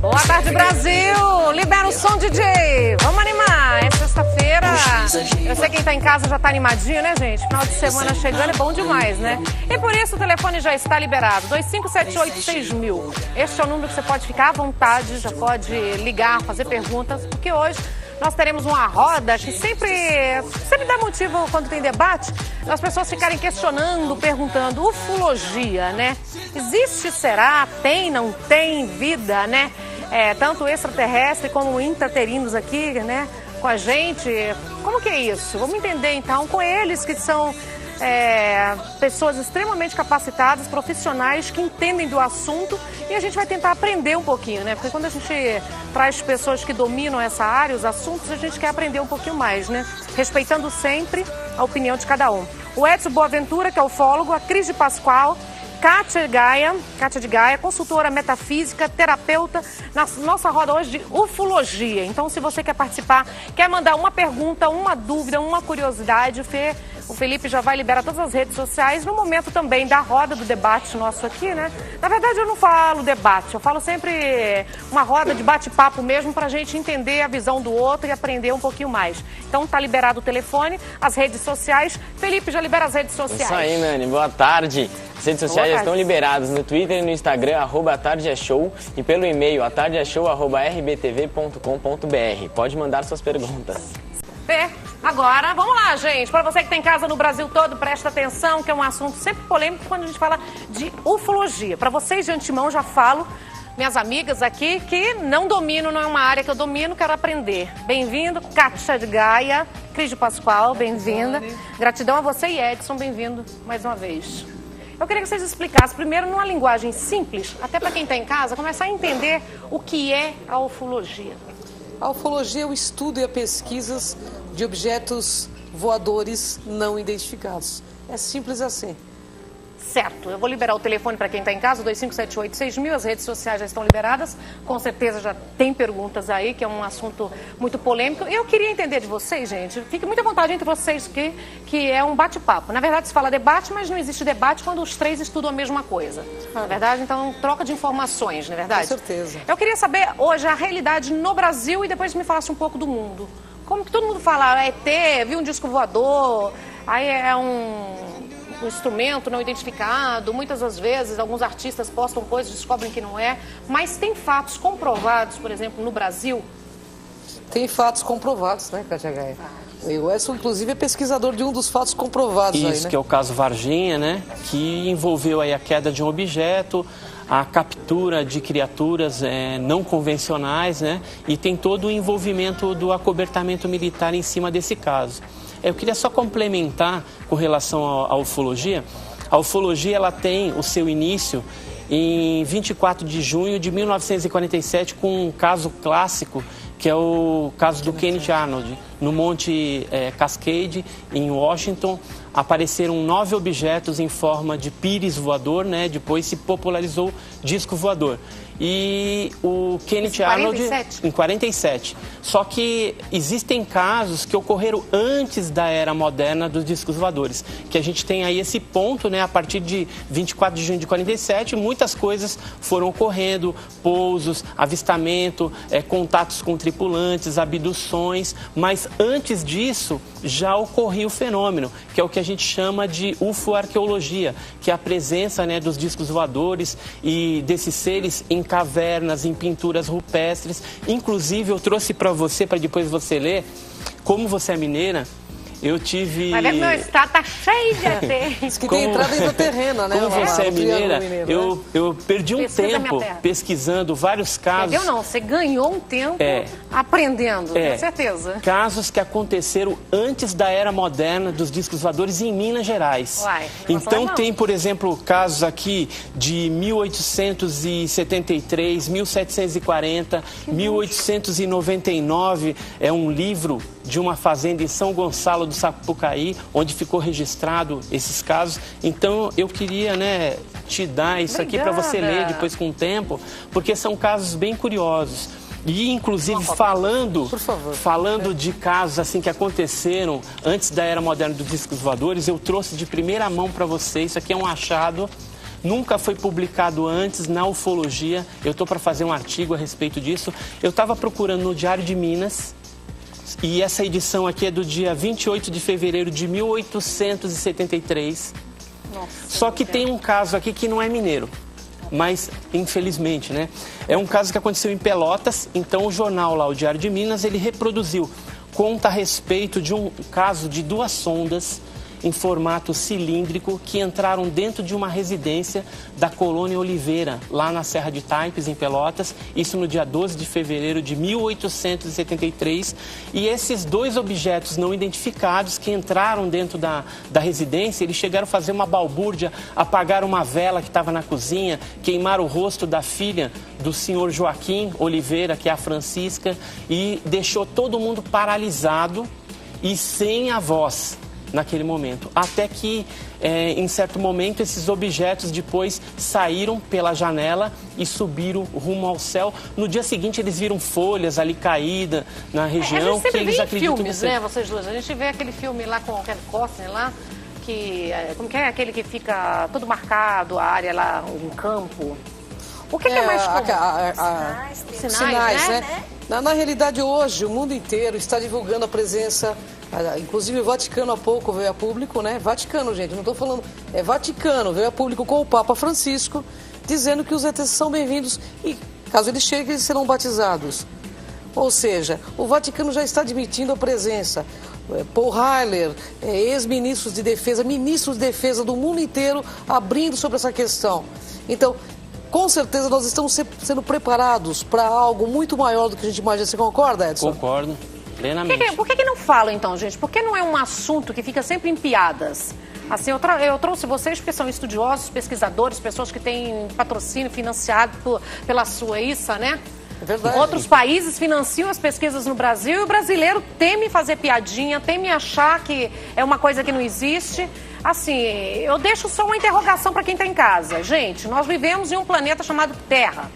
Boa tarde, Brasil! Libera o som, DJ! Vamos animar! É sexta-feira. Eu sei quem tá em casa já tá animadinho, né, gente? Final de semana chegando é bom demais, né? E por isso o telefone já está liberado. 2578-6000. Este é o número que você pode ficar à vontade, já pode ligar, fazer perguntas, porque hoje nós teremos uma roda que sempre dá motivo quando tem debate, as pessoas ficarem questionando, perguntando, ufologia, né? Existe, será? Tem, não tem vida, né? Tanto extraterrestre como intraterinos aqui, né? Com a gente. Como que é isso? Vamos entender então com eles que são pessoas extremamente capacitadas, profissionais que entendem do assunto, e a gente vai tentar aprender um pouquinho, né? Porque quando a gente traz pessoas que dominam essa área, os assuntos, a gente quer aprender um pouquinho mais, né? Respeitando sempre a opinião de cada um. O Edson Boaventura, que é ufólogo, a Cris de Pascoal, Kátia de Gaia, consultora metafísica, terapeuta, na nossa roda hoje de ufologia. Então, se você quer participar, quer mandar uma pergunta, uma dúvida, uma curiosidade, o Felipe já vai liberar todas as redes sociais no momento também da roda do debate nosso aqui, né? Na verdade, eu não falo debate, eu falo sempre uma roda de bate-papo mesmo pra gente entender a visão do outro e aprender um pouquinho mais. Então, tá liberado o telefone, as redes sociais. Felipe, já libera as redes sociais. Isso aí, Nani. Boa tarde. As redes sociais já estão liberadas no Twitter e no Instagram, @atardeashow, e pelo e-mail atardeashow@rbtv.com.br. Pode mandar suas perguntas. Agora, vamos lá, gente. Para você que tem casa no Brasil todo, presta atenção, que é um assunto sempre polêmico quando a gente fala de ufologia. Para vocês, de antemão, já falo, minhas amigas aqui, que não domino, não é uma área que eu domino, quero aprender. Bem-vindo, Kátia de Gaia, Cris de Pascoal, bem-vinda. Gratidão a você e Edson, bem-vindo mais uma vez. Eu queria que vocês explicassem, primeiro, numa linguagem simples, até para quem está em casa, começar a entender o que é a ufologia. A ufologia é o estudo e a pesquisas de objetos voadores não identificados. É simples assim. Certo, eu vou liberar o telefone para quem está em casa, 2578-6000, as redes sociais já estão liberadas, com certeza já tem perguntas aí, que é um assunto muito polêmico. Eu queria entender de vocês, gente, fique muito à vontade entre vocês, que é um bate-papo. Na verdade se fala debate, mas não existe debate quando os três estudam a mesma coisa. Na verdade, então, troca de informações, não é verdade? Com certeza. Eu queria saber hoje a realidade no Brasil e depois me falasse um pouco do mundo. Como que todo mundo fala, ET, viu um disco voador, aí é um instrumento não identificado, muitas das vezes alguns artistas postam coisas, descobrem que não é, mas tem fatos comprovados, por exemplo, no Brasil? Tem fatos comprovados, né, Kátia Gaia? O Edson, inclusive, é pesquisador de um dos fatos comprovados aí, né? Que é o caso Varginha, né, que envolveu aí a queda de um objeto, a captura de criaturas não convencionais, né, e tem todo o envolvimento do acobertamento militar em cima desse caso. Eu queria só complementar com relação à ufologia. A ufologia ela tem o seu início em 24 de junho de 1947 com um caso clássico, que é o caso do Kenneth Arnold. No Monte Cascade, em Washington, apareceram 9 objetos em forma de pires voador, né? Depois se popularizou disco voador. E o Kenneth Arnold em 47. Só que existem casos que ocorreram antes da era moderna dos discos voadores, que a gente tem aí esse ponto, né? A partir de 24 de junho de 47, muitas coisas foram ocorrendo, pousos, avistamento, contatos com tripulantes, abduções, mas antes disso já ocorria o fenômeno, que é o que a gente chama de ufoarqueologia, que é a presença, né, dos discos voadores e desses seres em cavernas, em pinturas rupestres. Inclusive, eu trouxe para você, para depois você ler, como você é mineira, eu tive... Mas meu estado tá cheio de ET. Diz que tem entrada intraterrena, né? Como você é mineira, eu perdi um tempo pesquisando vários casos. Perdeu não, você ganhou um tempo aprendendo, com certeza. Casos que aconteceram antes da era moderna dos discos voadores em Minas Gerais. Então tem, por exemplo, casos aqui de 1873, 1740, 1899, é um livro de uma fazenda em São Gonçalo do Sapucaí, onde ficou registrado esses casos. Então eu queria, né, te dar isso aqui para você ler depois com o tempo, porque são casos bem curiosos. E inclusive falando de casos assim que aconteceram antes da era moderna dos discos voadores, eu trouxe de primeira mão para você, isso aqui é um achado nunca foi publicado antes na ufologia. Eu estou para fazer um artigo a respeito disso. Eu estava procurando no Diário de Minas, e essa edição aqui é do dia 28 de fevereiro de 1873. Nossa, só que tem um caso aqui que não é mineiro, mas infelizmente, né? É um caso que aconteceu em Pelotas. Então o jornal lá, o Diário de Minas, ele reproduziu, conta a respeito de um caso de 2 sondas em formato cilíndrico que entraram dentro de uma residência da colônia Oliveira, lá na Serra de Taipes, em Pelotas, isso no dia 12 de fevereiro de 1873. E esses 2 objetos não identificados que entraram dentro da residência, eles chegaram a fazer uma balbúrdia, apagar uma vela que estava na cozinha, queimar o rosto da filha do senhor Joaquim Oliveira, que é a Francisca, e deixou todo mundo paralisado e sem a voz naquele momento, até que em certo momento esses objetos depois saíram pela janela e subiram rumo ao céu. No dia seguinte eles viram folhas ali caídas na região. A gente sempre que eles vê em acreditam filmes, né, vocês duas? A gente vê aquele filme lá com o Kevin Costner lá, que, como que é aquele que fica todo marcado, a área lá, um campo. O que é mais comum? Sinais, né? Na realidade, hoje, o mundo inteiro está divulgando a presença. Inclusive o Vaticano há pouco veio a público, né? Vaticano, gente, não estou falando... É Vaticano, veio a público com o Papa Francisco, dizendo que os ETs são bem-vindos e, caso eles cheguem, eles serão batizados. Ou seja, o Vaticano já está admitindo a presença. Paul Heiler, ex-ministros de defesa do mundo inteiro, abrindo sobre essa questão. Então, com certeza nós estamos sendo preparados para algo muito maior do que a gente imagina. Você concorda, Edson? Concordo. Plenamente. Por que não falam, então, gente? Por que não é um assunto que fica sempre em piadas? Assim, eu trouxe vocês porque são estudiosos, pesquisadores, pessoas que têm patrocínio financiado pela Suíça, né? É verdade. Outros países financiam as pesquisas no Brasil e o brasileiro teme fazer piadinha, teme achar que é uma coisa que não existe. Assim, eu deixo só uma interrogação para quem está em casa. Gente, nós vivemos em um planeta chamado Terra.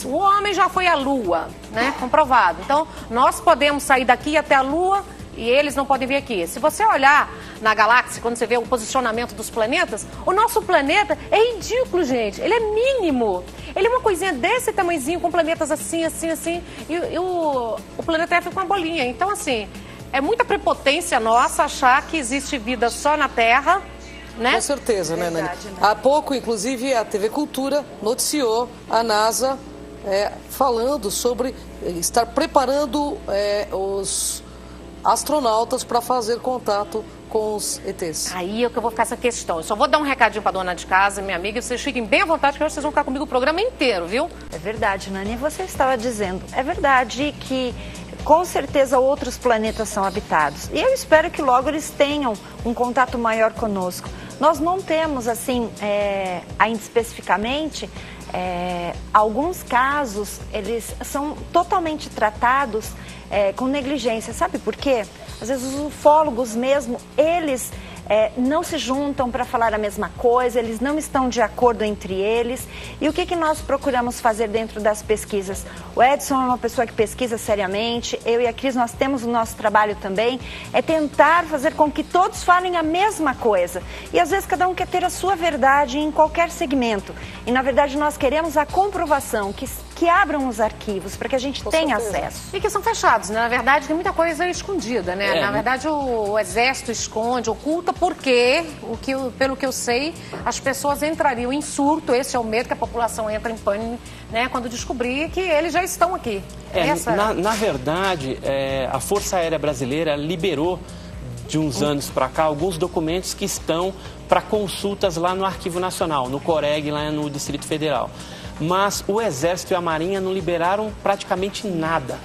O homem já foi à Lua, né? Comprovado. Então, nós podemos sair daqui até a Lua e eles não podem vir aqui. Se você olhar na galáxia, quando você vê o posicionamento dos planetas, o nosso planeta é ridículo, gente. Ele é mínimo. Ele é uma coisinha desse tamanhozinho, com planetas assim, assim, assim. E o planeta Terra fica uma bolinha. Então, assim, é muita prepotência nossa achar que existe vida só na Terra. Né? Com certeza, né, Nani? Há pouco, inclusive, a TV Cultura noticiou a NASA falando sobre estar preparando os astronautas para fazer contato com os ETs. Aí é que eu vou ficar essa questão. Eu só vou dar um recadinho para dona de casa, minha amiga, e vocês fiquem bem à vontade, que hoje vocês vão ficar comigo o programa inteiro, viu? É verdade, Nani. Você estava dizendo. É verdade que com certeza outros planetas são habitados. E eu espero que logo eles tenham um contato maior conosco. Nós não temos, assim, ainda especificamente, alguns casos, eles são totalmente tratados com negligência. Sabe por quê? Às vezes os ufólogos mesmo, eles não se juntam para falar a mesma coisa, eles não estão de acordo entre eles. E o que nós procuramos fazer dentro das pesquisas? O Edson é uma pessoa que pesquisa seriamente, eu e a Cris, nós temos o nosso trabalho também, é tentar fazer com que todos falem a mesma coisa. E às vezes cada um quer ter a sua verdade em qualquer segmento. E na verdade nós queremos a comprovação, que abram os arquivos para que a gente tenha acesso. E que são fechados, né? Na verdade tem muita coisa escondida, né? Na verdade o Exército esconde, oculta, porque, pelo que eu sei, as pessoas entrariam em surto, esse é o medo, que a população entra em pânico, né? Quando descobrir que eles já estão aqui. Na verdade, a Força Aérea Brasileira liberou de uns anos para cá alguns documentos que estão para consultas lá no Arquivo Nacional, no COREG, lá no Distrito Federal. Mas o Exército e a Marinha não liberaram praticamente nada.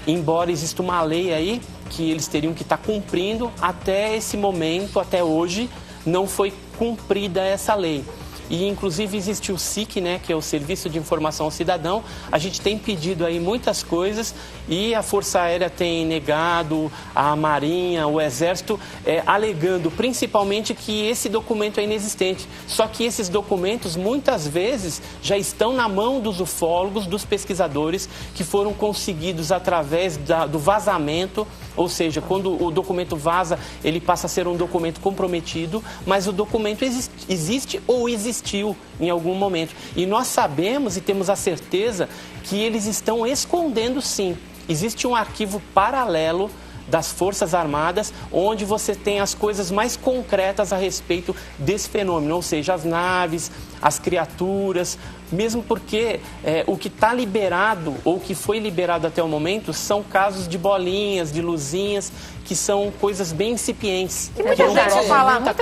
Embora exista uma lei aí que eles teriam que estar cumprindo, até esse momento, até hoje, não foi cumprida essa lei. E, inclusive, existe o SIC, né, que é o Serviço de Informação ao Cidadão. A gente tem pedido aí muitas coisas e a Força Aérea tem negado, a Marinha, o Exército, alegando principalmente que esse documento é inexistente. Só que esses documentos, muitas vezes, já estão na mão dos ufólogos, dos pesquisadores, que foram conseguidos através do vazamento Ou seja, quando o documento vaza, ele passa a ser um documento comprometido, mas o documento existe ou existiu em algum momento. E nós sabemos e temos a certeza que eles estão escondendo, sim. Existe um arquivo paralelo das Forças Armadas, onde você tem as coisas mais concretas a respeito desse fenômeno, ou seja, as naves, as criaturas, mesmo porque o que está liberado, ou que foi liberado até o momento, são casos de bolinhas, de luzinhas, que são coisas bem incipientes. E muita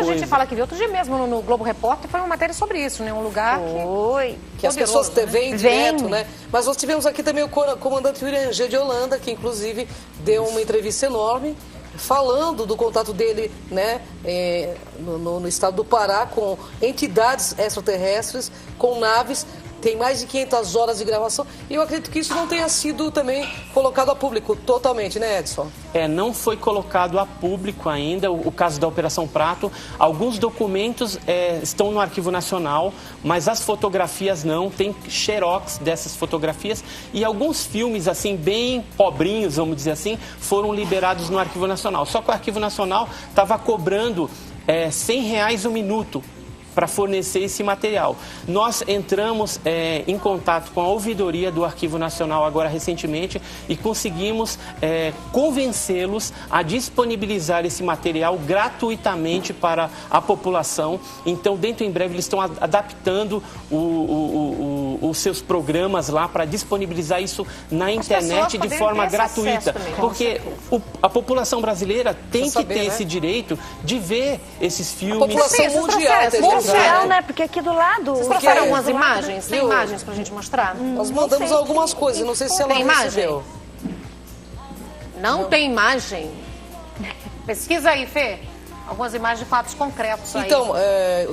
gente fala que viu. Outro dia mesmo no Globo Repórter foi uma matéria sobre isso, né? Um lugar que as pessoas veem direto, né? Mas nós tivemos aqui também o comandante William G. de Holanda, que inclusive deu uma entrevista enorme, falando do contato dele, né, no estado do Pará, com entidades extraterrestres, com naves. Tem mais de 500 horas de gravação e eu acredito que isso não tenha sido também colocado a público totalmente, né, Edson? Não foi colocado a público ainda o caso da Operação Prato. Alguns documentos estão no Arquivo Nacional, mas as fotografias não. Tem xerox dessas fotografias e alguns filmes, assim, bem pobrinhos, vamos dizer assim, foram liberados no Arquivo Nacional. Só que o Arquivo Nacional estava cobrando R$100 o minuto para fornecer esse material. Nós entramos em contato com a ouvidoria do Arquivo Nacional agora recentemente e conseguimos convencê-los a disponibilizar esse material gratuitamente para a população. Então, dentro em breve, eles estão adaptando os seus programas lá para disponibilizar isso na internet de forma gratuita. Porque a população brasileira tem que ter esse direito de ver esses filmes. A população mundial, né? Porque aqui do lado... Vocês trouxeram algumas imagens? Tem imagens pra gente mostrar? Nós mandamos algumas coisas, não sei se ela recebeu. Não tem imagem? Pesquisa aí, Fê. Algumas imagens de fatos concretos aí. Então,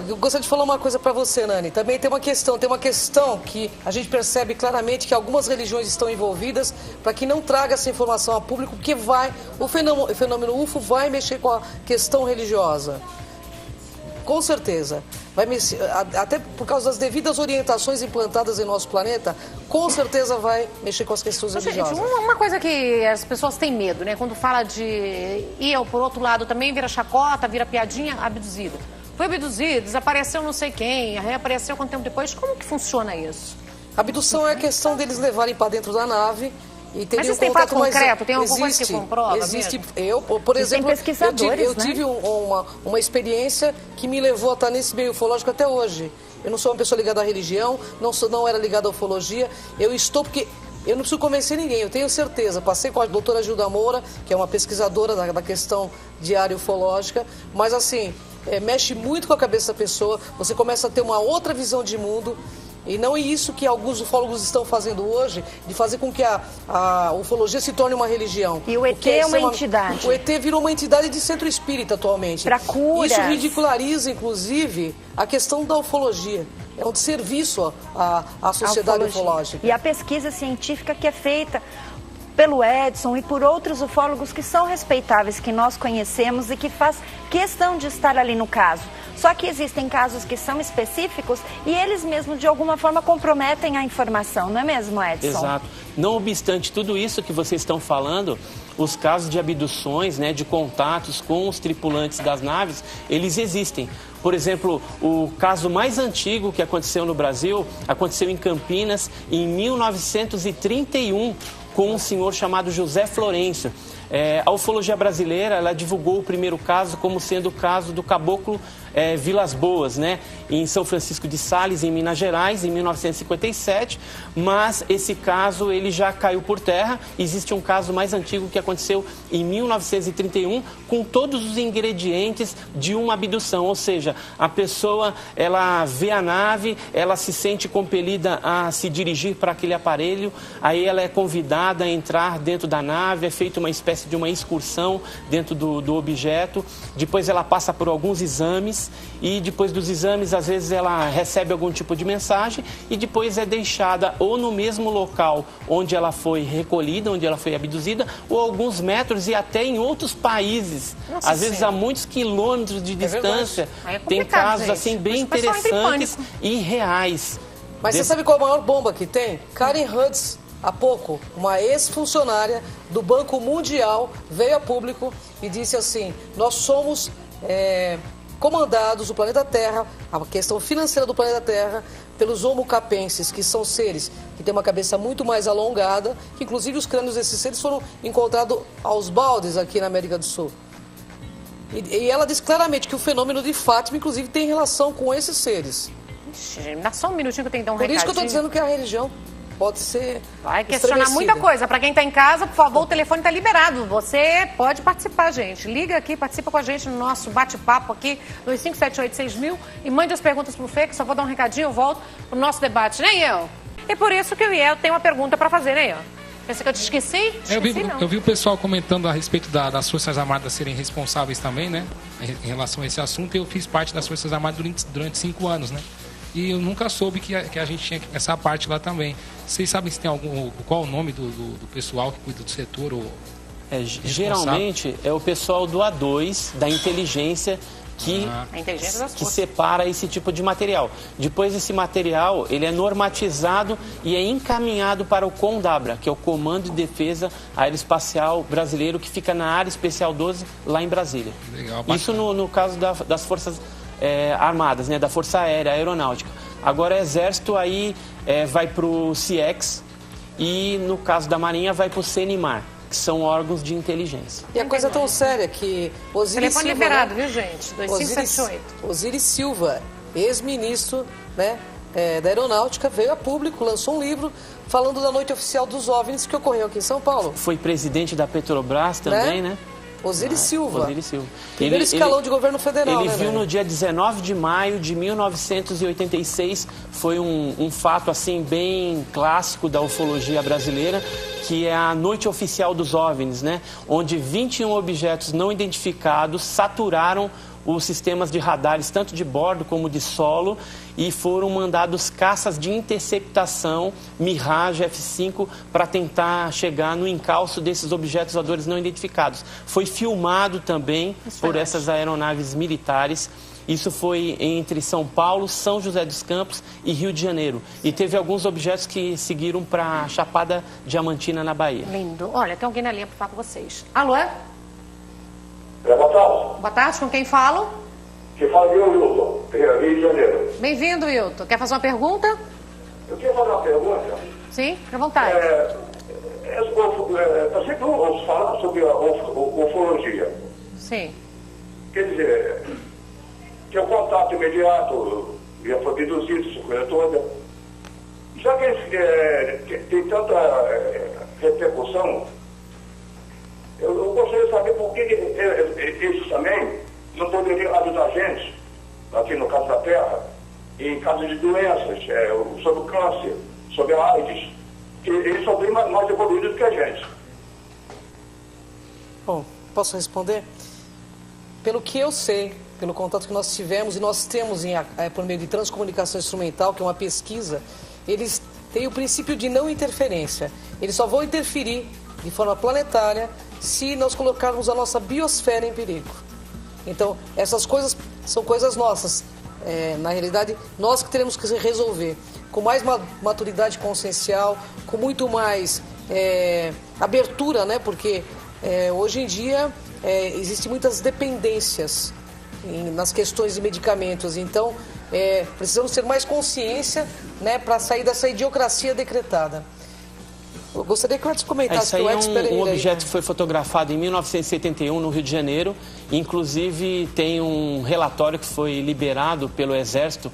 eu gostaria de falar uma coisa para você, Nani. Também tem uma questão que a gente percebe claramente que algumas religiões estão envolvidas para que não traga essa informação ao público, porque o fenômeno UFO vai mexer com a questão religiosa. Com certeza. Vai mexer, até por causa das devidas orientações implantadas em nosso planeta, com certeza vai mexer com as questões religiosas. Gente, uma coisa que as pessoas têm medo, né? Quando fala de... E eu, por outro lado, também vira chacota, vira piadinha, abduzido. Foi abduzido, desapareceu não sei quem, reapareceu quanto tempo depois. Como que funciona isso? A abdução é a questão deles levarem para dentro da nave. Mas isso tem fato concreto? Tem alguma coisa que comprova? Existe. Eu, por exemplo, eu tive uma experiência que me levou a estar nesse meio ufológico até hoje. Eu não sou uma pessoa ligada à religião, não era ligada à ufologia. Eu estou porque... Eu não preciso convencer ninguém, eu tenho certeza. Passei com a doutora Gilda Moura, que é uma pesquisadora da questão de área ufológica, mas assim, mexe muito com a cabeça da pessoa, você começa a ter uma outra visão de mundo. E não é isso que alguns ufólogos estão fazendo hoje, de fazer com que a ufologia se torne uma religião. E o ET é uma entidade. O ET virou uma entidade de centro espírita atualmente. Para cura. Isso ridiculariza, inclusive, a questão da ufologia. É um desserviço à sociedade ufológica. E a pesquisa científica que é feita pelo Edson e por outros ufólogos que são respeitáveis, que nós conhecemos e que faz questão de estar ali no caso. Só que existem casos que são específicos e eles mesmos, de alguma forma, comprometem a informação, não é mesmo, Edson? Exato. Não obstante tudo isso que vocês estão falando, os casos de abduções, né, de contatos com os tripulantes das naves, eles existem. Por exemplo, o caso mais antigo que aconteceu no Brasil, aconteceu em Campinas, em 1931, com um senhor chamado José Florencio. A ufologia brasileira, ela divulgou o primeiro caso como sendo o caso do caboclo Vilas Boas, né, em São Francisco de Sales, em Minas Gerais, em 1957, mas esse caso ele já caiu por terra. Existe um caso mais antigo que aconteceu em 1931, com todos os ingredientes de uma abdução, ou seja, a pessoa, ela vê a nave, ela se sente compelida a se dirigir para aquele aparelho, aí ela é convidada a entrar dentro da nave, é feita uma espécie de uma excursão dentro do objeto, depois ela passa por alguns exames e depois dos exames, às vezes ela recebe algum tipo de mensagem e depois é deixada ou no mesmo local onde ela foi recolhida, onde ela foi abduzida, ou alguns metros e até em outros países. Nossa, às vezes a muitos quilômetros de distância. Tem casos assim bem interessantes e reais. Mas você sabe qual é a maior bomba que tem? Karen Hudson, há pouco, uma ex-funcionária do Banco Mundial veio a público e disse assim: nós somos comandados, o planeta Terra, a questão financeira do planeta Terra, pelos homo capenses, que são seres que têm uma cabeça muito mais alongada, que inclusive os crânios desses seres foram encontrados aos baldes aqui na América do Sul. E ela diz claramente que o fenômeno de Fátima, inclusive, tem relação com esses seres. Dá só um minutinho que eu tenho que dar um recadinho. Por isso que eu estou dizendo que a religião pode ser vai questionar muita coisa. Para quem está em casa, por favor, o telefone está liberado. Você pode participar, gente. Liga aqui, participa com a gente no nosso bate-papo aqui, 25786000, e mande as perguntas pro Fê, que só vou dar um recadinho, eu volto pro nosso debate, né, Iel? E por isso que o Iel tem uma pergunta para fazer, né, Iel? Pensa que eu te esqueci? Eu vi o pessoal comentando a respeito das Forças Armadas serem responsáveis também, né? Em relação a esse assunto, e eu fiz parte das Forças Armadas durante 5 anos, né? E eu nunca soube que a gente tinha essa parte lá também. Vocês sabem se tem qual o nome do pessoal que cuida do setor? Geralmente é o pessoal do A2, da inteligência, que separa esse tipo de material. Depois esse material ele é normatizado e é encaminhado para o CONDABRA, que é o Comando de Defesa Aeroespacial Brasileiro, que fica na Área Especial 12, lá em Brasília. Legal, isso no caso das Forças Armadas, né, da Força Aérea, Aeronáutica. Agora o Exército aí vai para o CIEX e no caso da Marinha vai para o CENIMAR, que são órgãos de inteligência. E a coisa é tão séria que Osiris Silva... Telefone liberado, viu, gente? 2578. Osiris Silva, ex-ministro, né, da Aeronáutica, veio a público, lançou um livro falando da noite oficial dos OVNIs que ocorreu aqui em São Paulo. Foi presidente da Petrobras também, né? Osiris Silva. Osiris Silva. Primeiro escalão de governo federal, Ele viu no dia 19 de maio de 1986, foi um fato assim bem clássico da ufologia brasileira, que é a noite oficial dos OVNIs, né? Onde 21 objetos não identificados saturaram os sistemas de radares, tanto de bordo como de solo, e foram mandados caças de interceptação Mirage F-5 para tentar chegar no encalço desses objetos voadores não identificados. Foi filmado também por essas aeronaves militares. Isso foi entre São Paulo, São José dos Campos e Rio de Janeiro. E teve alguns objetos que seguiram para Chapada Diamantina, na Bahia. Lindo. Olha, tem alguém na linha para falar com vocês. Alô? Boa tarde. Boa tarde, com quem falo? Que fala eu, Wilton, Rio de Janeiro. Bem-vindo, Wilton. Quer fazer uma pergunta? Eu queria fazer uma pergunta. Sim, fica à vontade. Está sempre ouço falar sobre a ufologia. Sim. Quer dizer, que é um contato imediato, já foi deduzido essa coisa toda. Já que tem tanta repercussão, eu gostaria de saber por que eles também não poderiam ajudar a gente, aqui no caso da Terra, em caso de doenças, sobre o câncer, sobre a AIDS, que eles são bem mais evoluídos que a gente. Bom, posso responder? Pelo que eu sei, pelo contato que nós tivemos, e nós temos por meio de transcomunicação instrumental, que é uma pesquisa, eles têm o princípio de não interferência. Eles só vão interferir de forma planetária se nós colocarmos a nossa biosfera em perigo. Então, essas coisas são coisas nossas. Na realidade, nós que teremos que resolver com mais maturidade consciencial, com muito mais abertura, né? Porque hoje em dia existem muitas dependências nas questões de medicamentos. Então, precisamos ter mais consciência, né, para sair dessa idiocracia decretada. Eu gostaria que você comentasse. Isso aí é um objeto que foi fotografado em 1971 no Rio de Janeiro. Inclusive tem um relatório que foi liberado pelo Exército,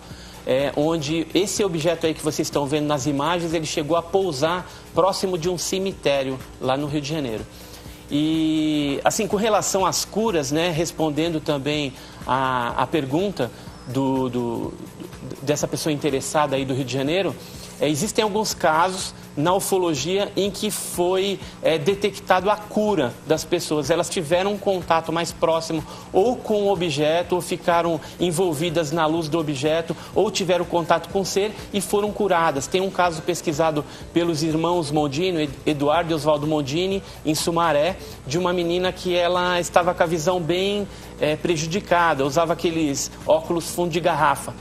onde esse objeto aí que vocês estão vendo nas imagens, ele chegou a pousar próximo de um cemitério lá no Rio de Janeiro. E assim, com relação às curas, né, respondendo também a pergunta dessa pessoa interessada aí do Rio de Janeiro, existem alguns casos na ufologia em que foi detectado a cura das pessoas. Elas tiveram um contato mais próximo ou com o objeto, ou ficaram envolvidas na luz do objeto, ou tiveram contato com o ser e foram curadas. Tem um caso pesquisado pelos irmãos Mondini, Eduardo e Oswaldo Mondini, em Sumaré, de uma menina que ela estava com a visão bem prejudicada, usava aqueles óculos fundo de garrafa.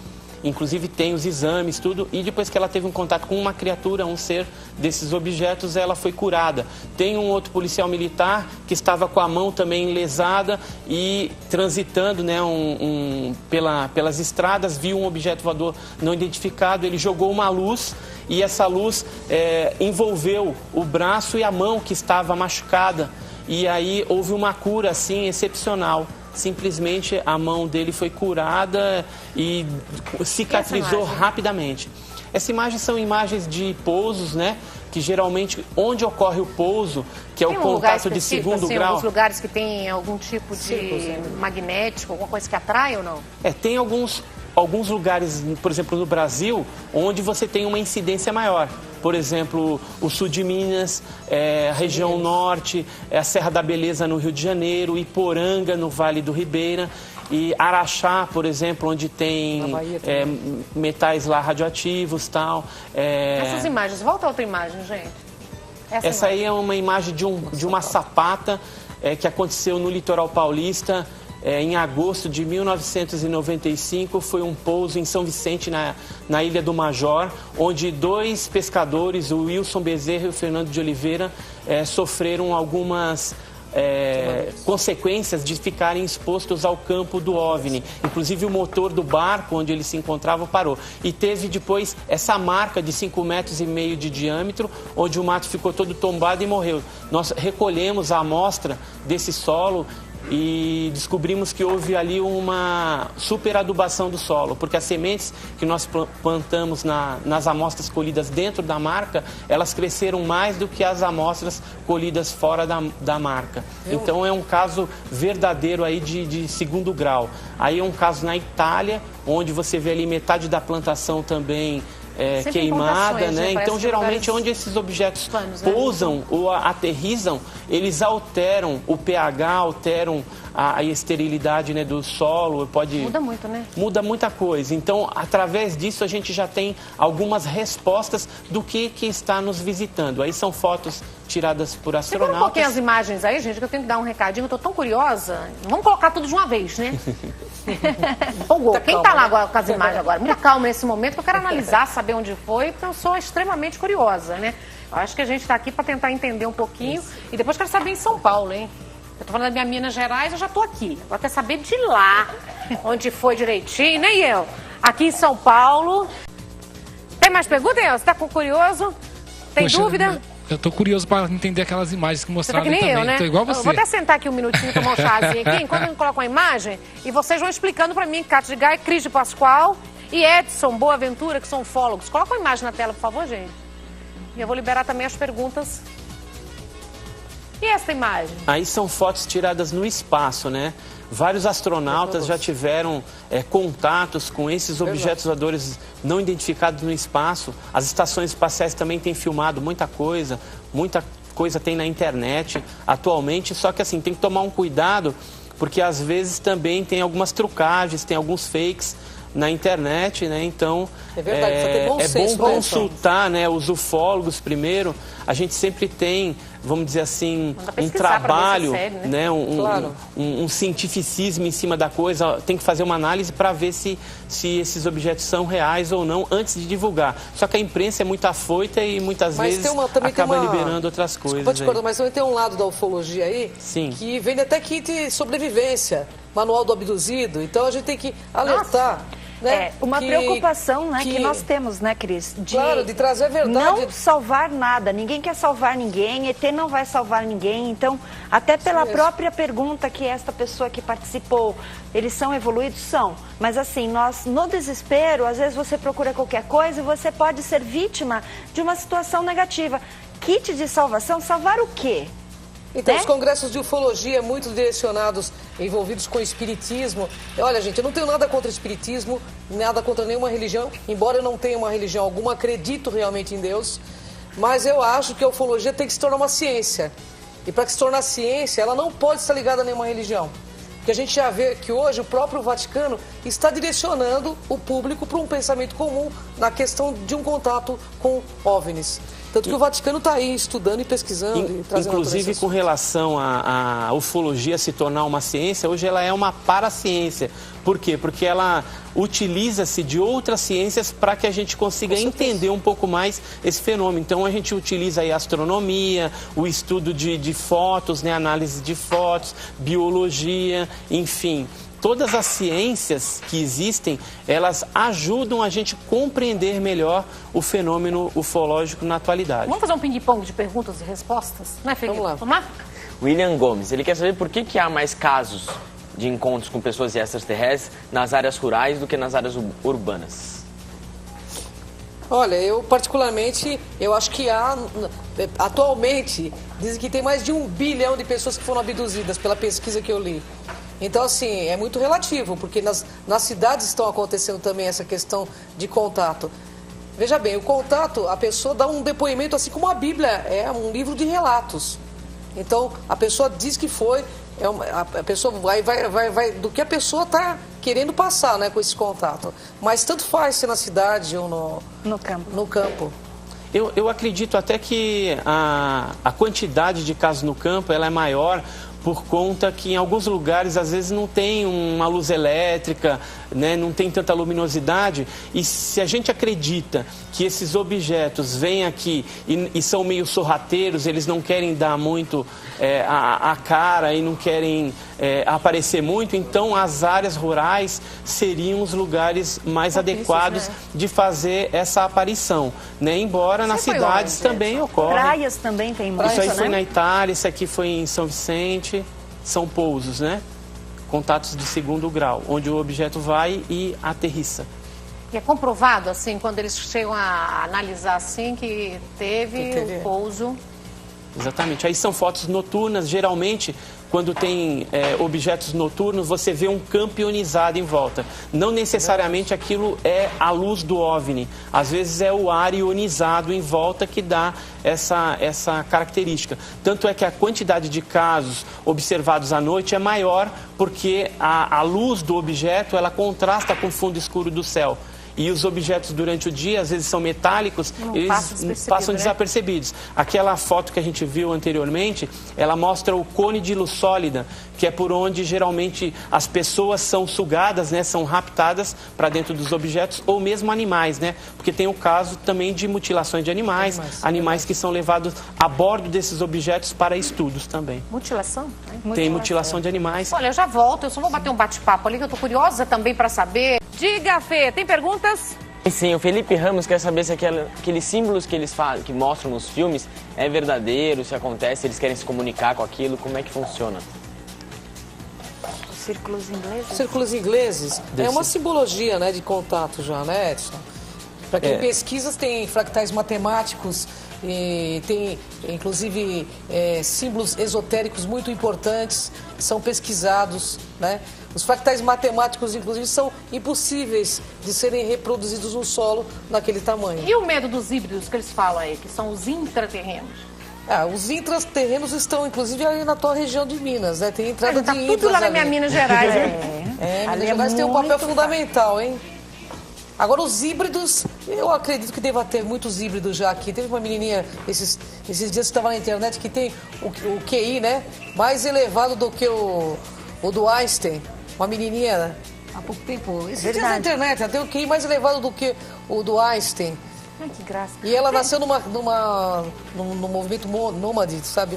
inclusive tem os exames, tudo, e depois que ela teve um contato com uma criatura, um ser desses objetos, ela foi curada. Tem um outro policial militar que estava com a mão também lesada e transitando, né, pelas estradas, viu um objeto voador não identificado, ele jogou uma luz e essa luz envolveu o braço e a mão que estava machucada. E aí houve uma cura assim excepcional. Simplesmente a mão dele foi curada e cicatrizou rapidamente. Essa imagem são imagens de pousos, né? Que geralmente onde ocorre o pouso, que é o contato de segundo grau. Alguns lugares que tem algum tipo de magnético, alguma coisa que atrai ou não? Tem alguns lugares, por exemplo, no Brasil, onde você tem uma incidência maior. Por exemplo, o sul de Minas, a região norte, a Serra da Beleza no Rio de Janeiro, Iporanga no Vale do Ribeira e Araxá, por exemplo, onde tem metais lá radioativos e tal. Essas imagens, volta a outra imagem, gente. Essa aí é uma imagem de uma sapata que aconteceu no litoral paulista. Em agosto de 1995, foi um pouso em São Vicente, na Ilha do Major, onde 2 pescadores, o Wilson Bezerra e o Fernando de Oliveira, sofreram algumas consequências de ficarem expostos ao campo do OVNI. Inclusive o motor do barco onde eles se encontravam parou. E teve depois essa marca de 5,5 metros de diâmetro, onde o mato ficou todo tombado e morreu. Nós recolhemos a amostra desse solo e descobrimos que houve ali uma superadubação do solo, porque as sementes que nós plantamos nas amostras colhidas dentro da marca, elas cresceram mais do que as amostras colhidas fora da marca. Então é um caso verdadeiro aí de segundo grau. Aí é um caso na Itália, onde você vê ali metade da plantação também queimada, né? Então, geralmente, onde esses objetos pousam ou aterrissam, eles alteram o pH, alteram a esterilidade, né, do solo. Muda muito, né? Muda muita coisa. Então, através disso, a gente já tem algumas respostas do que está nos visitando. Aí são fotos tiradas por astronautas. Segura um pouquinho as imagens aí, gente, que eu tenho que dar um recadinho. Eu tô tão curiosa. Vamos colocar tudo de uma vez, né? Quem tá lá agora com as imagens agora? Muita calma nesse momento, que eu quero analisar, saber onde foi, porque eu sou extremamente curiosa, né? Eu acho que a gente tá aqui para tentar entender um pouquinho. E depois quero saber em São Paulo, hein? Eu tô falando da minha Minas Gerais, eu já tô aqui. Agora quero saber de lá, onde foi direitinho, né, Iel? Aqui em São Paulo. Tem mais perguntas, Iel? Você tá curioso? Tem dúvida? Eu tô curioso para entender aquelas imagens que mostraram ali também. Eu, né? Tô igual você. Eu vou até sentar aqui um minutinho, tomar um chazinho aqui, enquanto a gente coloca uma imagem, e vocês vão explicando para mim, Cátia de Gaia, Cris de Pascoal e Edson Boaventura, que são ufólogos. Coloca uma imagem na tela, por favor, gente. E eu vou liberar também as perguntas. E essa imagem? Aí são fotos tiradas no espaço, né? Vários astronautas já tiveram contatos com esses objetos voadores não identificados no espaço. As estações espaciais também têm filmado muita coisa tem na internet atualmente. Só que assim, tem que tomar um cuidado, porque às vezes também tem algumas trucagens, tem alguns fakes na internet, né? Então é bom consultar, né, os ufólogos primeiro. A gente sempre tem, vamos dizer assim, um trabalho, né, um cientificismo em cima da coisa. Tem que fazer uma análise para ver se esses objetos são reais ou não antes de divulgar. Só que a imprensa é muito afoita e muitas vezes acaba liberando outras coisas. Pode cortar, mas também tem um lado da ufologia aí, que vem até kit de sobrevivência, manual do abduzido. Então a gente tem que alertar. Né? Uma preocupação, né, que nós temos, né, Cris? De trazer a verdade. Não salvar nada. Ninguém quer salvar ninguém, ET não vai salvar ninguém. Então, até pela própria pergunta que esta pessoa que participou, eles são evoluídos? São. Mas assim, nós, no desespero, às vezes você procura qualquer coisa e você pode ser vítima de uma situação negativa. Kit de salvação, salvar o quê? Então, os congressos de ufologia, muito direcionados, envolvidos com o espiritismo. Olha, gente, eu não tenho nada contra o espiritismo, nada contra nenhuma religião, embora eu não tenha uma religião alguma, acredito realmente em Deus, mas eu acho que a ufologia tem que se tornar uma ciência. E para que se tornar ciência, ela não pode estar ligada a nenhuma religião. Porque a gente já vê que hoje o próprio Vaticano está direcionando o público para um pensamento comum na questão de um contato com OVNIs. Tanto que o Vaticano está aí estudando e pesquisando e trazendo. Inclusive, com relação à ufologia se tornar uma ciência, hoje ela é uma paraciência, Por quê? Porque ela utiliza-se de outras ciências para que a gente consiga entender um pouco mais esse fenômeno. Então a gente utiliza aí a astronomia, o estudo de fotos, né, análise de fotos, biologia, enfim. Todas as ciências que existem, elas ajudam a gente a compreender melhor o fenômeno ufológico na atualidade. Vamos fazer um ping-pong de perguntas e respostas? Né, Felipe? Vamos lá. William Gomes, ele quer saber por que há mais casos de encontros com pessoas extraterrestres nas áreas rurais do que nas áreas urbanas. Olha, eu particularmente, eu acho que atualmente, dizem que tem mais de 1 bilhão de pessoas que foram abduzidas pela pesquisa que eu li. Então, assim, é muito relativo, porque nas cidades estão acontecendo também essa questão de contato. Veja bem, o contato, a pessoa dá um depoimento, assim como a Bíblia é um livro de relatos. Então, a pessoa diz que foi, a pessoa vai do que a pessoa está querendo passar, né, com esse contato. Mas tanto faz se na cidade ou no campo. Eu acredito até que a quantidade de casos no campo ela é maior por conta que em alguns lugares às vezes não tem uma luz elétrica, né, não tem tanta luminosidade, e se a gente acredita que esses objetos vêm aqui e são meio sorrateiros, eles não querem dar muito a cara e não querem aparecer muito, então as áreas rurais seriam os lugares mais adequados, né, de fazer essa aparição, né? Embora nas cidades também ocorre. Praias também tem muito, isso aí foi né? na Itália, isso aqui foi em São Vicente, são pousos, né? Contatos de 2º grau, onde o objeto vai e aterrissa. E é comprovado, assim, quando eles chegam a analisar, assim, que teve o pouso. Exatamente. Aí são fotos noturnas. Geralmente, quando tem objetos noturnos, você vê um campo ionizado em volta. Não necessariamente aquilo é a luz do OVNI. Às vezes é o ar ionizado em volta que dá essa característica. Tanto é que a quantidade de casos observados à noite é maior porque a luz do objeto ela contrasta com o fundo escuro do céu. E os objetos durante o dia, às vezes são metálicos, eles passam desapercebidos. Aquela foto que a gente viu anteriormente, ela mostra o cone de luz sólida, que é por onde geralmente as pessoas são sugadas, né, são raptadas para dentro dos objetos, ou mesmo animais, né? Porque tem o caso também de mutilações de animais que são levados a bordo desses objetos para estudos também. Mutilação? Tem mutilação de animais. Olha, eu já volto, eu só vou bater um bate-papo ali, que eu tô curiosa também para saber. Diga, Fê, tem perguntas? Sim, o Felipe Ramos quer saber se aqueles símbolos que eles que mostram nos filmes é verdadeiro, se acontece, eles querem se comunicar com aquilo, como é que funciona? Os círculos ingleses? Círculos ingleses é uma simbologia, né, de contato já, né, Edson? Para quem pesquisa, tem fractais matemáticos, e tem inclusive símbolos esotéricos muito importantes, são pesquisados, né? Os fractais matemáticos, inclusive, são impossíveis de serem reproduzidos no solo naquele tamanho. E o medo dos híbridos que eles falam aí, que são os intraterrenos? Os intraterrenos estão, inclusive, ali na tua região de Minas, né? Tem entrada Tá de tudo lá na minha ali. Minas Gerais, Minas Gerais tem um papel fundamental, hein? Agora, os híbridos, eu acredito que deva ter muitos híbridos já aqui. Teve uma menininha, esses dias que estava na internet, que tem o QI, né? Mais elevado do que o do Einstein. Uma menininha, né? Há pouco tempo. Esses dias na internet, ela tem o QI mais elevado do que o do Einstein. Ai, que graça. E ela nasceu num movimento nômade, sabe?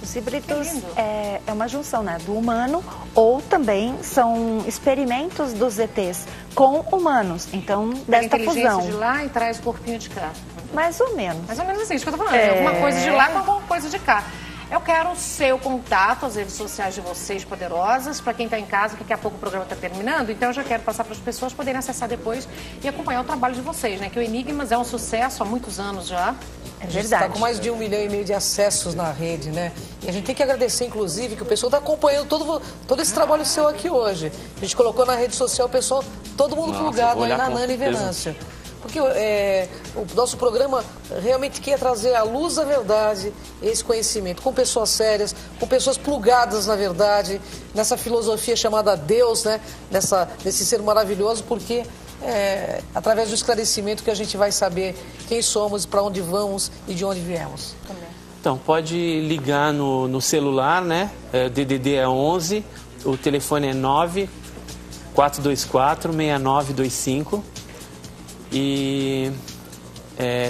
Os híbridos é uma junção, né, do humano, ou também são experimentos dos ETs com humanos. Então, desta fusão. De lá e traz o corpinho de cá. Mais ou menos. Mais ou menos assim, isso que eu tô falando. Alguma coisa de lá com alguma coisa de cá. Eu quero o seu contato, as redes sociais de vocês poderosas, para quem está em casa, que daqui a pouco o programa está terminando, então eu já quero passar para as pessoas poderem acessar depois e acompanhar o trabalho de vocês, né? Que o Enigmas é um sucesso há muitos anos já. É verdade. Está com mais de 1,5 milhão de acessos na rede, né? E a gente tem que agradecer, inclusive, que o pessoal está acompanhando todo esse trabalho seu aqui hoje. A gente colocou na rede social o pessoal, todo mundo plugado aí na Nani Venâncio. Porque o nosso programa realmente quer trazer à luz da verdade esse conhecimento, com pessoas sérias, com pessoas plugadas na verdade, nessa filosofia chamada Deus, né? Nesse ser maravilhoso, porque através do esclarecimento que a gente vai saber quem somos, para onde vamos e de onde viemos. Então, pode ligar no celular, né? DDD é 11, o telefone é 424-6925. E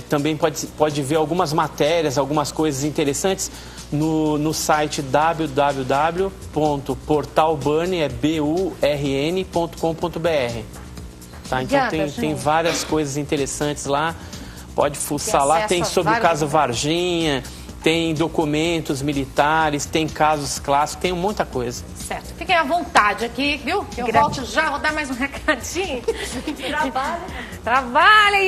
também pode ver algumas matérias, algumas coisas interessantes no site www.portalburn.com.br. Tá? Então tem várias coisas interessantes lá. Pode fuçar lá, tem sobre o caso Varginha, tem documentos militares, tem casos clássicos, tem muita coisa. Certo. Fiquem à vontade aqui, viu? Eu volto já, vou dar mais um recadinho. Trabalha. Trabalha,